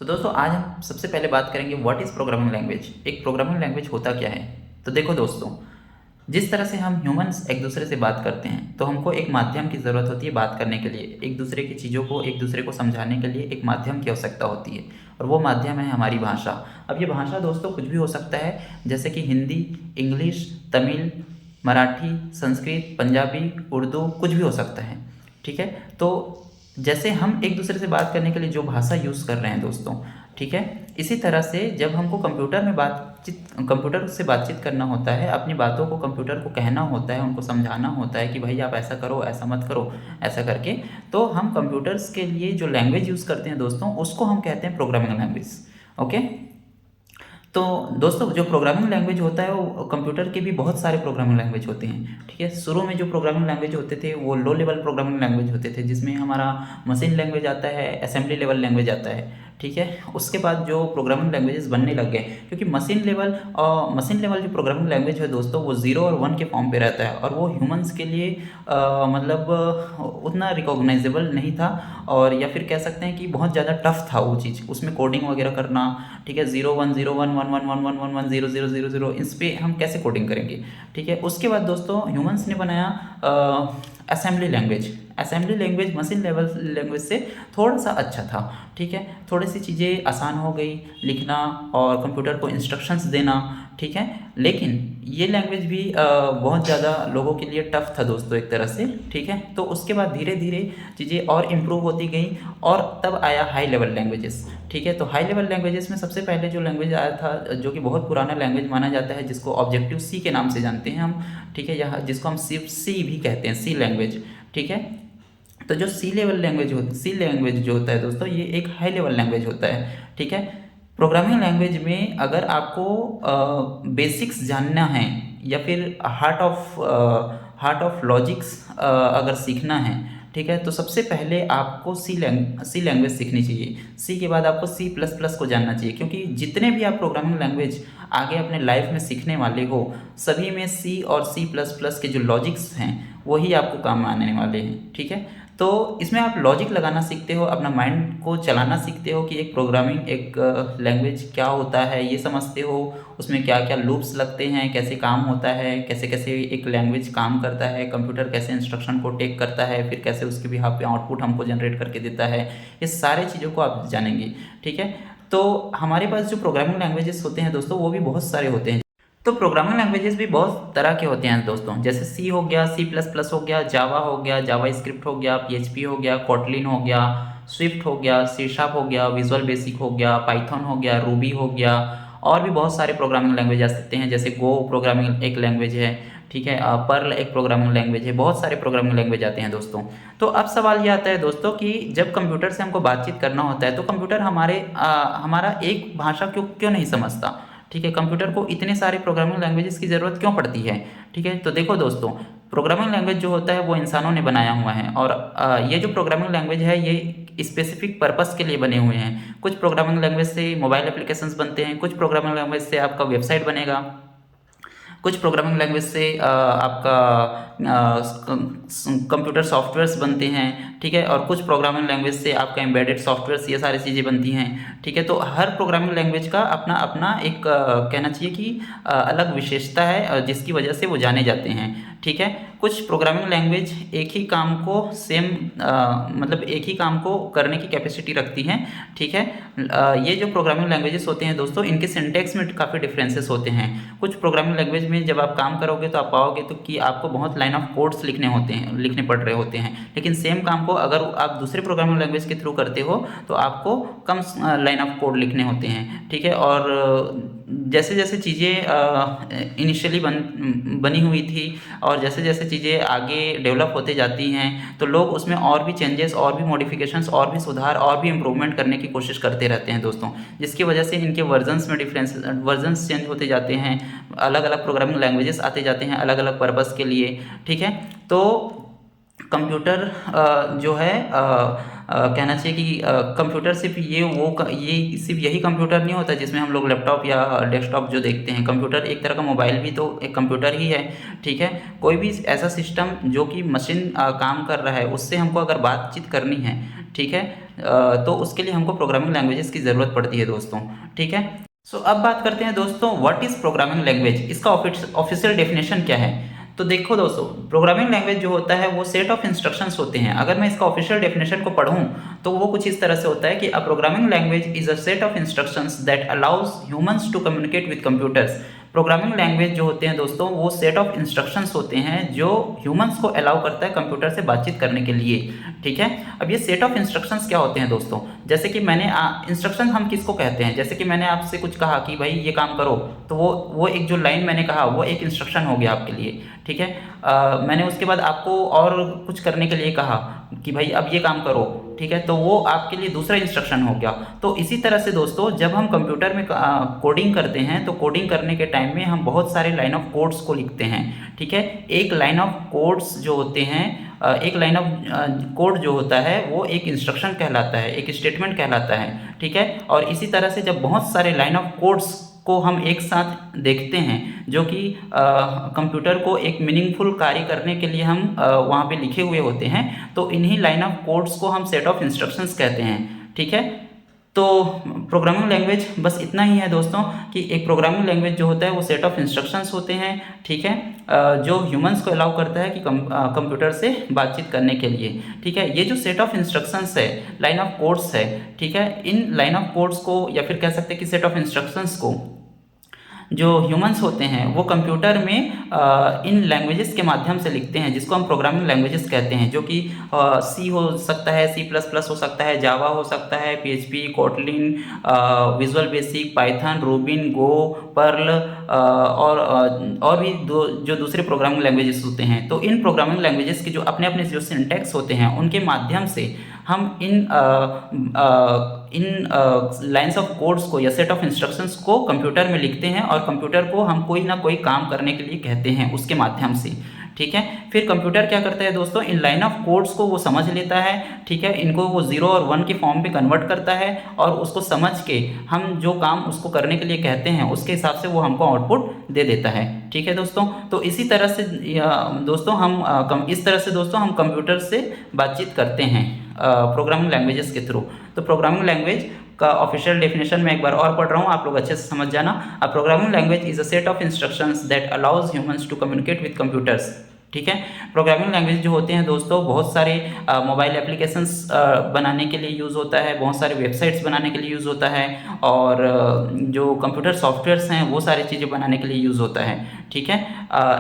दोस्तों आज हम सबसे पहले बात करेंगे व्हाट इज़ प्रोग्रामिंग लैंग्वेज। एक प्रोग्रामिंग लैंग्वेज होता क्या है। तो देखो दोस्तों, जिस तरह से हम ह्यूमंस एक दूसरे से बात करते हैं तो हमको एक माध्यम की ज़रूरत होती है बात करने के लिए। एक दूसरे की चीज़ों को एक दूसरे को समझाने के लिए एक माध्यम की आवश्यकता होती है और वो माध्यम है हमारी भाषा। अब ये भाषा दोस्तों कुछ भी हो सकता है, जैसे कि हिंदी, इंग्लिश, तमिल, मराठी, संस्कृत, पंजाबी, उर्दू, कुछ भी हो सकता है। ठीक है, तो जैसे हम एक दूसरे से बात करने के लिए जो भाषा यूज़ कर रहे हैं दोस्तों, ठीक है, इसी तरह से जब हमको कंप्यूटर से बातचीत करना होता है, अपनी बातों को कंप्यूटर को कहना होता है, उनको समझाना होता है कि भाई आप ऐसा करो, ऐसा मत करो, ऐसा करके, तो हम कंप्यूटर्स के लिए जो लैंग्वेज यूज़ करते हैं दोस्तों, उसको हम कहते हैं प्रोग्रामिंग लैंग्वेज। ओके, तो दोस्तों जो प्रोग्रामिंग लैंग्वेज होता है वो कंप्यूटर के भी बहुत सारे प्रोग्रामिंग लैंग्वेज होते हैं। ठीक है, शुरू में जो प्रोग्रामिंग लैंग्वेज होते थे वो लो लेवल प्रोग्रामिंग लैंग्वेज होते थे, जिसमें हमारा मशीन लैंग्वेज आता है, असेंबली लेवल लैंग्वेज आता है। ठीक है, उसके बाद जो प्रोग्रामिंग लैंग्वेजेस बनने लग गए, क्योंकि मशीन लेवल जो प्रोग्रामिंग लैंग्वेज है दोस्तों वो 0 और 1 के फॉर्म पे रहता है और वो ह्यूमंस के लिए मतलब उतना रिकॉग्नाइजेबल नहीं था, और या फिर कह सकते हैं कि बहुत ज़्यादा टफ था वो चीज़, उसमें कोडिंग वगैरह करना। ठीक है, 0 1 0 1 1 1 1 1 0 0 0 0 इस पर हम कैसे कोडिंग करेंगे। ठीक है, उसके बाद दोस्तों ह्यूमंस ने बनाया assembly language. Assembly language machine level language से थोड़ा सा अच्छा था। ठीक है, थोड़ी सी चीज़ें आसान हो गई, लिखना और कंप्यूटर को इंस्ट्रक्शंस देना। ठीक है, लेकिन ये लैंग्वेज भी बहुत ज़्यादा लोगों के लिए टफ था दोस्तों एक तरह से। ठीक है, तो उसके बाद धीरे धीरे चीज़ें और इम्प्रूव होती गई और तब आया हाई लेवल लैंग्वेजेस। ठीक है, तो हाई लेवल लैंग्वेजेस में सबसे पहले जो लैंग्वेज आया था, जो कि बहुत पुराना लैंग्वेज माना जाता है, जिसको ऑब्जेक्टिव सी के नाम से जानते हैं हम। ठीक है, यहाँ जिसको हम सी भी कहते हैं, सी लैंग्वेज। ठीक है, तो जो सी लैंग्वेज जो होता है दोस्तों, ये एक हाई लेवल लैंग्वेज होता है। ठीक है, प्रोग्रामिंग लैंग्वेज में अगर आपको बेसिक्स जानना है या फिर हार्ट ऑफ लॉजिक्स अगर सीखना है, ठीक है, तो सबसे पहले आपको सी लैंग्वेज सीखनी चाहिए। सी के बाद आपको सी प्लस प्लस को जानना चाहिए, क्योंकि जितने भी आप प्रोग्रामिंग लैंग्वेज आगे अपने लाइफ में सीखने वाले हो, सभी में सी और सी प्लस प्लस के जो लॉजिक्स हैं वही आपको काम में आने वाले हैं। ठीक है, तो इसमें आप लॉजिक लगाना सीखते हो, अपना माइंड को चलाना सीखते हो कि एक प्रोग्रामिंग एक लैंग्वेज क्या होता है ये समझते हो, उसमें क्या क्या लूप्स लगते हैं, कैसे काम होता है, कैसे कैसे एक लैंग्वेज काम करता है, कंप्यूटर कैसे इंस्ट्रक्शन को टेक करता है, फिर कैसे उसके बिहाफ पे आउटपुट हमको जनरेट करके देता है। ये सारे चीज़ों को आप जानेंगे। ठीक है, तो हमारे पास जो प्रोग्रामिंग लैंग्वेजेस होते हैं दोस्तों वो भी बहुत सारे होते हैं। तो प्रोग्रामिंग लैंग्वेजेस भी बहुत तरह के होते हैं दोस्तों, जैसे सी हो गया, सी प्लस प्लस हो गया, जावा हो गया, जावा स्क्रिप्ट हो गया, पीएचपी हो गया, कोटलिन हो गया, स्विफ्ट हो गया, सी शार्प हो गया, विजुअल बेसिक हो गया, पाइथन हो गया, रूबी हो गया, और भी बहुत सारे प्रोग्रामिंग लैंग्वेज आ सकते हैं, जैसे गो प्रोग्रामिंग एक लैंग्वेज है। ठीक है, पर्ल एक प्रोग्रामिंग लैंग्वेज है, बहुत सारे प्रोग्रामिंग लैंग्वेज आते हैं दोस्तों। तो अब सवाल ये आता है दोस्तों कि जब कंप्यूटर से हमको बातचीत करना होता है तो कंप्यूटर हमारा एक भाषा क्यों क्यों नहीं समझता। ठीक है, कंप्यूटर को इतने सारे प्रोग्रामिंग लैंग्वेजेस की ज़रूरत क्यों पड़ती है। ठीक है, तो देखो दोस्तों, प्रोग्रामिंग लैंग्वेज जो होता है वो इंसानों ने बनाया हुआ है, और ये जो प्रोग्रामिंग लैंग्वेज है ये स्पेसिफिक पर्पस के लिए बने हुए हैं। कुछ प्रोग्रामिंग लैंग्वेज से मोबाइल एप्लीकेशंस बनते हैं, कुछ प्रोग्रामिंग लैंग्वेज से आपका वेबसाइट बनेगा, कुछ प्रोग्रामिंग लैंग्वेज से आपका कंप्यूटर सॉफ्टवेयर्स बनते हैं। ठीक है, और कुछ प्रोग्रामिंग लैंग्वेज से आपका एम्बेडेड सॉफ्टवेयर्स, ये सारी चीज़ें बनती हैं। ठीक है, तो हर प्रोग्रामिंग लैंग्वेज का अपना अपना एक कहना चाहिए कि अलग विशेषता है, जिसकी वजह से वो जाने जाते हैं। ठीक है, कुछ प्रोग्रामिंग लैंग्वेज एक ही काम को मतलब एक ही काम को करने की कैपेसिटी रखती हैं। ठीक है, ये जो प्रोग्रामिंग लैंग्वेजेस होते हैं दोस्तों, इनके सिंटेक्स में काफ़ी डिफरेंसेस होते हैं। कुछ प्रोग्रामिंग लैंग्वेज में जब आप काम करोगे तो आप पाओगे तो कि आपको बहुत लाइन ऑफ कोड्स लिखने पड़ रहे होते हैं, लेकिन सेम काम को अगर आप दूसरे प्रोग्रामिंग लैंग्वेज के थ्रू करते हो तो आपको कम लाइन ऑफ कोड लिखने होते हैं। ठीक है, और जैसे जैसे चीज़ें इनिशियली बनी हुई थी और जैसे जैसे चीज़ें आगे डेवलप होते जाती हैं तो लोग उसमें और भी चेंजेस और भी मॉडिफिकेशंस और भी सुधार और भी इम्प्रूवमेंट करने की कोशिश करते रहते हैं दोस्तों, जिसकी वजह से इनके वर्जन्स चेंज होते जाते हैं, अलग अलग प्रोग्रामिंग लैंग्वेजेस आते जाते हैं अलग अलग पर्पस के लिए। ठीक है, तो कंप्यूटर जो है कहना चाहिए कि कंप्यूटर सिर्फ ये सिर्फ यही कंप्यूटर नहीं होता जिसमें हम लोग लैपटॉप या डेस्कटॉप जो देखते हैं। कंप्यूटर एक तरह का मोबाइल भी तो एक कंप्यूटर ही है। ठीक है, कोई भी ऐसा सिस्टम जो कि मशीन काम कर रहा है उससे हमको अगर बातचीत करनी है, ठीक है। तो उसके लिए हमको प्रोग्रामिंग लैंग्वेजेस की ज़रूरत पड़ती है दोस्तों, ठीक है। सो अब बात करते हैं दोस्तों, व्हाट इज़ प्रोग्रामिंग लैंग्वेज, इसका ऑफिशियल डेफिनेशन क्या है। तो देखो दोस्तों, प्रोग्रामिंग लैंग्वेज जो होता है वो सेट ऑफ इंस्ट्रक्शंस होते हैं। अगर मैं इसका ऑफिशियल डेफिनेशन को पढ़ूं तो वो कुछ इस तरह से होता है कि a programming language is a set of instructions that allows humans to communicate with computers. Programming language जो होते हैं दोस्तों वो सेट ऑफ इंस्ट्रक्शंस होते हैं जो ह्यूमंस को अलाउ करता है कंप्यूटर से बातचीत करने के लिए, ठीक है। अब ये सेट ऑफ इंस्ट्रक्शंस क्या होते हैं दोस्तों, जैसे कि मैंने इंस्ट्रक्शन हम किसको कहते हैं, जैसे कि मैंने आपसे कुछ कहा कि भाई ये काम करो, तो वो एक जो लाइन मैंने कहा वो एक इंस्ट्रक्शन हो गया आपके लिए, ठीक है। मैंने उसके बाद आपको और कुछ करने के लिए कहा कि भाई अब ये काम करो, ठीक है, तो वो आपके लिए दूसरा इंस्ट्रक्शन हो गया। तो इसी तरह से दोस्तों जब हम कंप्यूटर में कोडिंग करते हैं तो कोडिंग करने के टाइम में हम बहुत सारे लाइन ऑफ कोड्स को लिखते हैं, ठीक है। एक लाइन ऑफ कोड्स जो होते हैं, एक लाइन ऑफ कोड जो होता है वो एक इंस्ट्रक्शन कहलाता है, एक स्टेटमेंट कहलाता है, ठीक है। और इसी तरह से जब बहुत सारे लाइन ऑफ कोड्स को हम एक साथ देखते हैं जो कि कंप्यूटर को एक मीनिंगफुल कार्य करने के लिए हम वहाँ पे लिखे हुए होते हैं, तो इन्हीं लाइन ऑफ कोड्स को हम सेट ऑफ इंस्ट्रक्शंस कहते हैं, ठीक है। तो प्रोग्रामिंग लैंग्वेज बस इतना ही है दोस्तों कि एक प्रोग्रामिंग लैंग्वेज जो होता है वो सेट ऑफ इंस्ट्रक्शंस होते हैं, ठीक है, जो ह्यूमंस को अलाउ करता है कि कंप्यूटर से बातचीत करने के लिए, ठीक है। ये जो सेट ऑफ इंस्ट्रक्शंस है, लाइन ऑफ कोड्स है, ठीक है, इन लाइन ऑफ कोड्स को या फिर कह सकते हैं कि सेट ऑफ इंस्ट्रक्शंस को जो ह्यूमंस होते हैं वो कंप्यूटर में इन लैंग्वेजेस के माध्यम से लिखते हैं जिसको हम प्रोग्रामिंग लैंग्वेजेस कहते हैं, जो कि सी हो सकता है, C++ हो सकता है, जावा हो सकता है, PHP, Kotlin, visual basic, Python, Ruby, Go, Perl और भी जो दूसरे प्रोग्रामिंग लैंग्वेजेस होते हैं। तो इन प्रोग्रामिंग लैंग्वेजेस के जो अपने अपने जो सिंटैक्स होते हैं उनके माध्यम से हम इन लाइंस ऑफ कोड्स को या सेट ऑफ इंस्ट्रक्शंस को कंप्यूटर में लिखते हैं और कंप्यूटर को हम कोई ना कोई काम करने के लिए कहते हैं उसके माध्यम से, ठीक है। फिर कंप्यूटर क्या करता है दोस्तों, इन लाइन ऑफ कोड्स को वो समझ लेता है, ठीक है, इनको वो 0 और 1 के फॉर्म पे कन्वर्ट करता है और उसको समझ के हम जो काम उसको करने के लिए कहते हैं उसके हिसाब से वो हमको आउटपुट दे देता है, ठीक है दोस्तों। तो इसी तरह से दोस्तों हम कंप्यूटर से बातचीत करते हैं प्रोग्रामिंग लैंग्वेजेस के थ्रू। तो प्रोग्रामिंग लैंग्वेज का ऑफिशियल डेफिनेशन मैं एक बार और पढ़ रहा हूँ, आप लोग अच्छे से समझ जाना। A programming language is a set of instructions that allows humans to communicate with computers, ठीक है। प्रोग्रामिंग लैंग्वेज जो होते हैं दोस्तों बहुत सारे मोबाइल एप्लीकेशंस बनाने के लिए यूज़ होता है, बहुत सारे वेबसाइट्स बनाने के लिए यूज़ होता है, और जो कंप्यूटर सॉफ्टवेयर्स हैं वो सारी चीज़ें बनाने के लिए यूज़ होता है, ठीक है।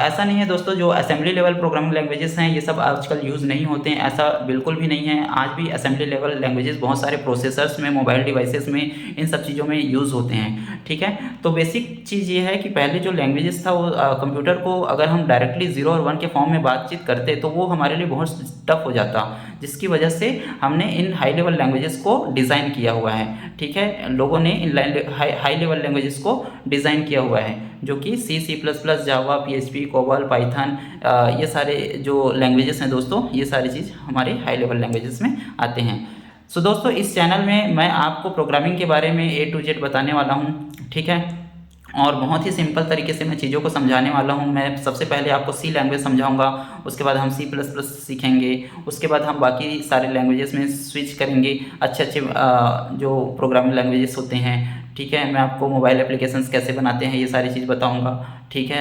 ऐसा नहीं है दोस्तों जो असेंबली लेवल प्रोग्रामिंग लैंग्वेजेस हैं ये सब आजकल यूज़ नहीं होते हैं, ऐसा बिल्कुल भी नहीं है। आज भी असेंबली लेवल लैंग्वेजेस बहुत सारे प्रोसेसर्स में, मोबाइल डिवाइसेस में, इन सब चीज़ों में यूज़ होते हैं, ठीक है। तो बेसिक चीज़ ये है कि पहले जो लैंग्वेजेस था वो कंप्यूटर को अगर हम डायरेक्टली 0 और 1 के फॉर्म में बातचीत करते तो वो हमारे लिए बहुत टफ हो जाता, जिसकी वजह से हमने इन हाई लेवल लैंग्वेजेस को डिज़ाइन किया हुआ है, ठीक है। लोगों ने इन हाई लेवल लैंग्वेजेस को डिज़ाइन किया हुआ है जो कि C++, जावा, PHP, कोबल, पाइथन, ये सारे जो लैंग्वेजेस हैं दोस्तों ये सारी चीज़ हमारे हाई लेवल लैंग्वेजेस में आते हैं। सो दोस्तों इस चैनल में मैं आपको प्रोग्रामिंग के बारे में A to Z बताने वाला हूँ, ठीक है, और बहुत ही सिंपल तरीके से मैं चीज़ों को समझाने वाला हूँ। मैं सबसे पहले आपको C लैंग्वेज समझाऊंगा, उसके बाद हम C++ सीखेंगे, उसके बाद हम बाकी सारे लैंग्वेजेस में स्विच करेंगे, अच्छे जो प्रोग्रामिंग लैंग्वेजेस होते हैं, ठीक है। मैं आपको मोबाइल एप्लीकेशंस कैसे बनाते हैं ये सारी चीज़ बताऊंगा, ठीक है।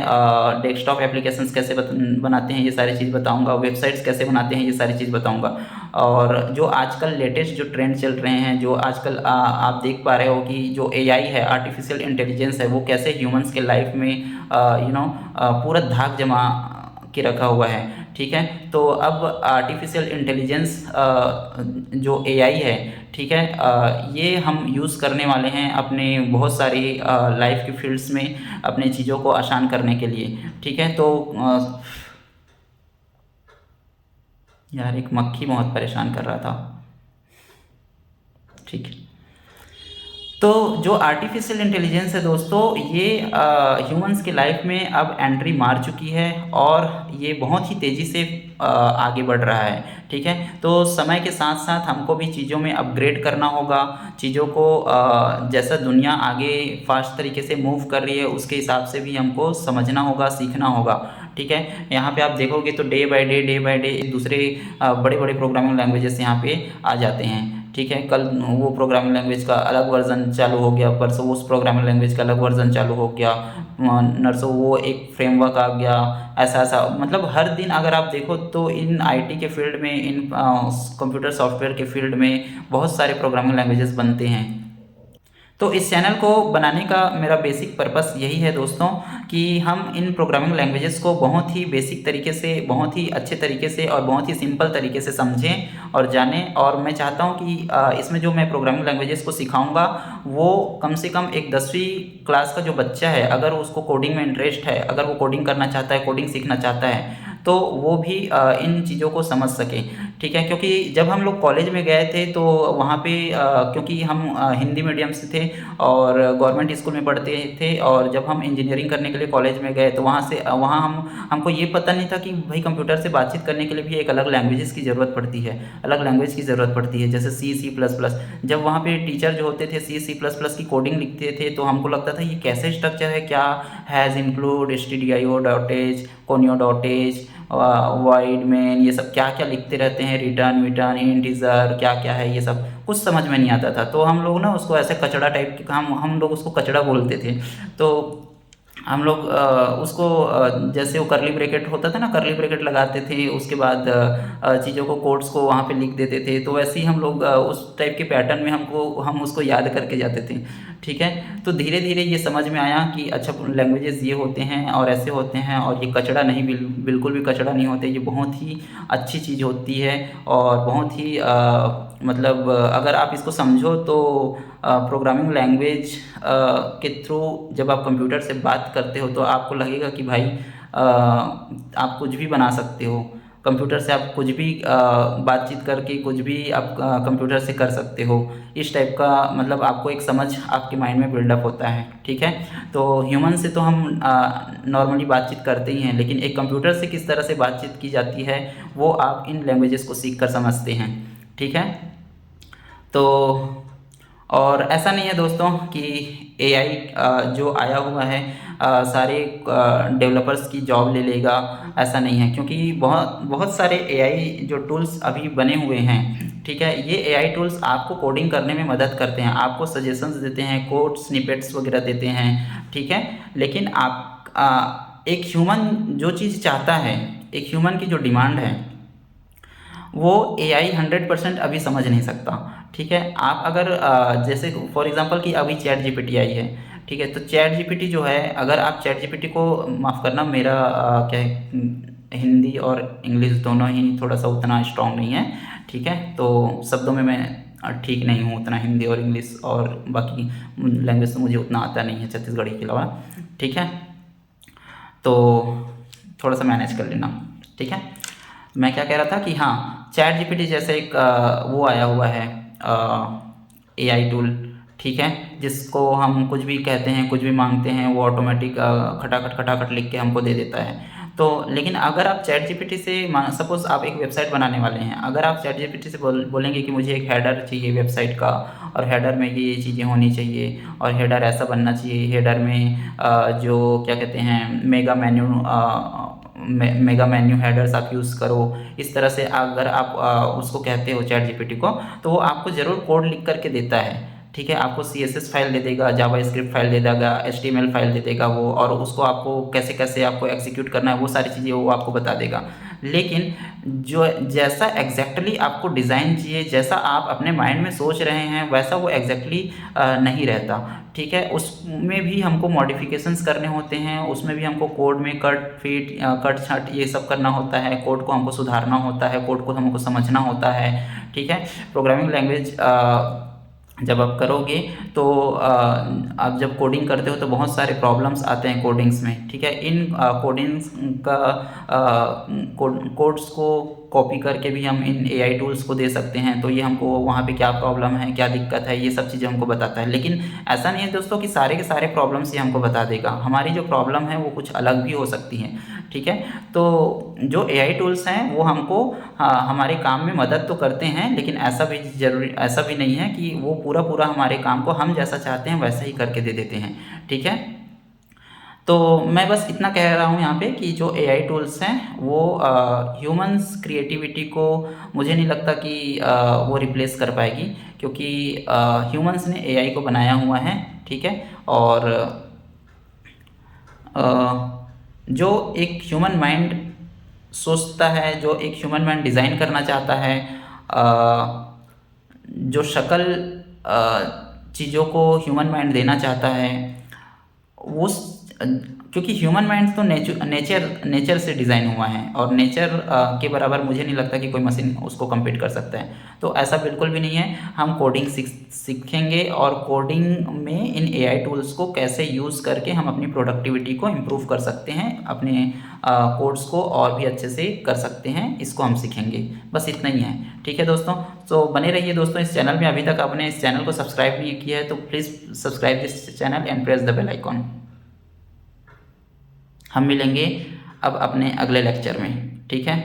डेस्कटॉप एप्लीकेशंस कैसे बनाते हैं ये सारी चीज़ बताऊंगा, वेबसाइट्स कैसे बनाते हैं ये सारी चीज़ बताऊंगा, और जो आजकल लेटेस्ट जो ट्रेंड चल रहे हैं, जो आजकल आप देख पा रहे हो कि जो AI है, आर्टिफिशियल इंटेलिजेंस है, वो कैसे ह्यूमंस के लाइफ में पूरा धाक जमा के रखा हुआ है, ठीक है। तो अब आर्टिफिशियल इंटेलिजेंस जो AI है, ठीक है, ये हम यूज़ करने वाले हैं अपने बहुत सारी लाइफ की फील्ड्स में अपने चीज़ों को आसान करने के लिए, ठीक है। तो यार एक मक्खी बहुत परेशान कर रहा था, ठीक है। तो जो आर्टिफिशियल इंटेलिजेंस है दोस्तों ये ह्यूमंस की लाइफ में अब एंट्री मार चुकी है और ये बहुत ही तेज़ी से आगे बढ़ रहा है, ठीक है। तो समय के साथ साथ हमको भी चीज़ों में अपग्रेड करना होगा, चीज़ों को जैसा दुनिया आगे फास्ट तरीके से मूव कर रही है उसके हिसाब से भी हमको समझना होगा, सीखना होगा, ठीक है। यहाँ पे आप देखोगे तो डे बाय डे दूसरे बड़े बड़े प्रोग्रामिंग लैंग्वेजेस यहाँ पे आ जाते हैं, ठीक है। कल वो प्रोग्रामिंग लैंग्वेज का अलग वर्जन चालू हो गया, परसों उस प्रोग्रामिंग लैंग्वेज का अलग वर्जन चालू हो गया, नरसों वो एक फ्रेमवर्क आ गया। ऐसा ऐसा मतलब हर दिन अगर आप देखो तो इन आईटी के फील्ड में, इन कंप्यूटर सॉफ्टवेयर के फील्ड में बहुत सारे प्रोग्रामिंग लैंग्वेजेस बनते हैं। तो इस चैनल को बनाने का मेरा बेसिक पर्पस यही है दोस्तों कि हम इन प्रोग्रामिंग लैंग्वेजेस को बहुत ही बेसिक तरीके से, बहुत ही अच्छे तरीके से और बहुत ही सिंपल तरीके से समझें और जानें। और मैं चाहता हूं कि इसमें जो मैं प्रोग्रामिंग लैंग्वेजेस को सिखाऊंगा वो कम से कम एक 10वीं क्लास का जो बच्चा है, अगर उसको कोडिंग में इंटरेस्ट है, अगर वो कोडिंग करना चाहता है, कोडिंग सीखना चाहता है, तो वो भी इन चीज़ों को समझ सके, ठीक है। क्योंकि जब हम लोग कॉलेज में गए थे तो वहाँ पे क्योंकि हम हिंदी मीडियम से थे और गवर्नमेंट स्कूल में पढ़ते थे, और जब हम इंजीनियरिंग करने के लिए कॉलेज में गए तो वहाँ हमको ये पता नहीं था कि भाई कंप्यूटर से बातचीत करने के लिए भी एक अलग लैंग्वेजेस की ज़रूरत पड़ती है, अलग लैंग्वेज की ज़रूरत पड़ती है, जैसे C++। जब वहाँ पे टीचर जो होते थे C++ की कोडिंग लिखते थे तो हमको लगता था ये कैसे स्ट्रक्चर है, क्या has include, stdio dot H, conio dot H, wide main, ये सब क्या क्या लिखते रहते हैं, रिटर्न विटर्न इंटीजर क्या क्या है, ये सब कुछ समझ में नहीं आता था। तो हम लोग ना उसको ऐसे कचड़ा टाइप के, हम लोग उसको कचड़ा बोलते थे। तो हम लोग उसको जैसे वो करली ब्रैकेट होता था ना, करली ब्रैकेट लगाते थे, उसके बाद चीज़ों को, कोड्स को वहाँ पे लिख देते थे। तो वैसे ही हम लोग उस टाइप के पैटर्न में हम उसको याद करके जाते थे, ठीक है। तो धीरे धीरे ये समझ में आया कि अच्छा लैंग्वेजेस ये होते हैं और ऐसे होते हैं, और ये कचड़ा नहीं, बिल्कुल भी कचड़ा नहीं होते, ये बहुत ही अच्छी चीज़ होती है। और बहुत ही मतलब अगर आप इसको समझो तो प्रोग्रामिंग लैंग्वेज के थ्रू जब आप कंप्यूटर से बात करते हो तो आपको लगेगा कि भाई आप कुछ भी बना सकते हो कंप्यूटर से, आप कुछ भी बातचीत करके कुछ भी आप कंप्यूटर से कर सकते हो। इस टाइप का मतलब आपको एक समझ आपके माइंड में बिल्डअप होता है, ठीक है। तो ह्यूमन से तो हम नॉर्मली बातचीत करते ही हैं, लेकिन एक कंप्यूटर से किस तरह से बातचीत की जाती है वो आप इन लैंग्वेजेस को सीख कर समझते हैं, ठीक है। तो और ऐसा नहीं है दोस्तों कि AI जो आया हुआ है सारे डेवलपर्स की जॉब ले लेगा, ऐसा नहीं है। क्योंकि बहुत बहुत सारे AI जो टूल्स अभी बने हुए हैं, ठीक है, ये AI टूल्स आपको कोडिंग करने में मदद करते हैं, आपको सजेशंस देते हैं, कोड स्निपेट्स वगैरह देते हैं, ठीक है। लेकिन एक ह्यूमन जो चीज़ चाहता है, एक ह्यूमन की जो डिमांड है वो AI 100% अभी समझ नहीं सकता, ठीक है। आप अगर जैसे फॉर एग्जांपल कि अभी ChatGPT आई है, ठीक है, तो ChatGPT जो है, अगर आप ChatGPT को, माफ़ करना मेरा क्या है, हिंदी और इंग्लिश दोनों ही थोड़ा सा उतना स्ट्रॉन्ग नहीं है, ठीक है। तो शब्दों में मैं ठीक नहीं हूँ उतना, हिंदी और इंग्लिश और बाकी लैंग्वेज तो मुझे उतना आता नहीं है छत्तीसगढ़ी के अलावा, ठीक है। तो थोड़ा सा मैनेज कर लेना, ठीक है। मैं क्या कह रहा था कि हाँ, ChatGPT जैसे एक वो आया हुआ है AI टूल, ठीक है, जिसको हम कुछ भी कहते हैं, कुछ भी मांगते हैं, वो ऑटोमेटिक खटाखट खटाखट लिख के हमको दे देता है। तो लेकिन अगर आप ChatGPT से, सपोज आप एक वेबसाइट बनाने वाले हैं, अगर आप ChatGPT से बोलेंगे कि मुझे एक हेडर चाहिए वेबसाइट का, और हेडर में ये चीज़ें होनी चाहिए, और हेडर ऐसा बनना चाहिए, हेडर में जो क्या कहते हैं मेगा मेन्यू हेडर्स आप यूज़ करो, इस तरह से अगर आप उसको कहते हो ChatGPT को, तो वो आपको ज़रूर कोड लिख करके देता है, ठीक है। आपको CSS फाइल दे देगा, जावास्क्रिप्ट फाइल दे देगा, HTML फाइल दे देगा वो, और उसको आपको कैसे कैसे आपको एग्जीक्यूट करना है वो सारी चीज़ें वो आपको बता देगा। लेकिन जो जैसा एग्जैक्टली आपको डिज़ाइन चाहिए, जैसा आप अपने माइंड में सोच रहे हैं, वैसा वो एग्जैक्टली नहीं रहता, ठीक है। उसमें भी हमको मॉडिफिकेशंस करने होते हैं, उसमें भी हमको कोड में कट छट ये सब करना होता है, कोड को हमको सुधारना होता है, कोड को हमको समझना होता है, ठीक है। प्रोग्रामिंग लैंग्वेज जब आप करोगे तो आप जब कोडिंग करते हो तो बहुत सारे प्रॉब्लम्स आते हैं कोडिंग्स में, ठीक है। इन कोडिंग्स का कोड्स को कॉपी करके भी हम इन AI टूल्स को दे सकते हैं, तो ये हमको वहाँ पे क्या प्रॉब्लम है, क्या दिक्कत है, ये सब चीज़ें हमको बताता है। लेकिन ऐसा नहीं है दोस्तों कि सारे के सारे प्रॉब्लम्स ये हमको बता देगा, हमारी जो प्रॉब्लम है वो कुछ अलग भी हो सकती हैं, ठीक है। तो जो AI टूल्स हैं वो हमको हमारे काम में मदद तो करते हैं, लेकिन ऐसा भी नहीं है कि वो पूरा हमारे काम को हम जैसा चाहते हैं वैसा ही करके दे देते हैं, ठीक है। तो मैं बस इतना कह रहा हूँ यहाँ पे कि जो एआई टूल्स हैं वो ह्यूमंस क्रिएटिविटी को मुझे नहीं लगता कि वो रिप्लेस कर पाएगी, क्योंकि ह्यूमंस ने एआई को बनाया हुआ है, ठीक है। और जो एक ह्यूमन माइंड सोचता है, जो एक ह्यूमन माइंड डिज़ाइन करना चाहता है, जो शक्ल चीज़ों को ह्यूमन माइंड देना चाहता है, उस क्योंकि ह्यूमन माइंड तो नेचर से डिज़ाइन हुआ है, और नेचर के बराबर मुझे नहीं लगता कि कोई मशीन उसको कम्पीट कर सकता है। तो ऐसा बिल्कुल भी नहीं है। हम कोडिंग सीखेंगे, और कोडिंग में इन एआई टूल्स को कैसे यूज़ करके हम अपनी प्रोडक्टिविटी को इम्प्रूव कर सकते हैं, अपने कोड्स को और भी अच्छे से कर सकते हैं, इसको हम सीखेंगे। बस इतना ही है, ठीक है दोस्तों। तो बने रहिए दोस्तों इस चैनल में। अभी तक आपने इस चैनल को सब्सक्राइब नहीं किया है तो please subscribe this channel and press the bell icon. हम मिलेंगे अब अपने अगले लेक्चर में, ठीक है।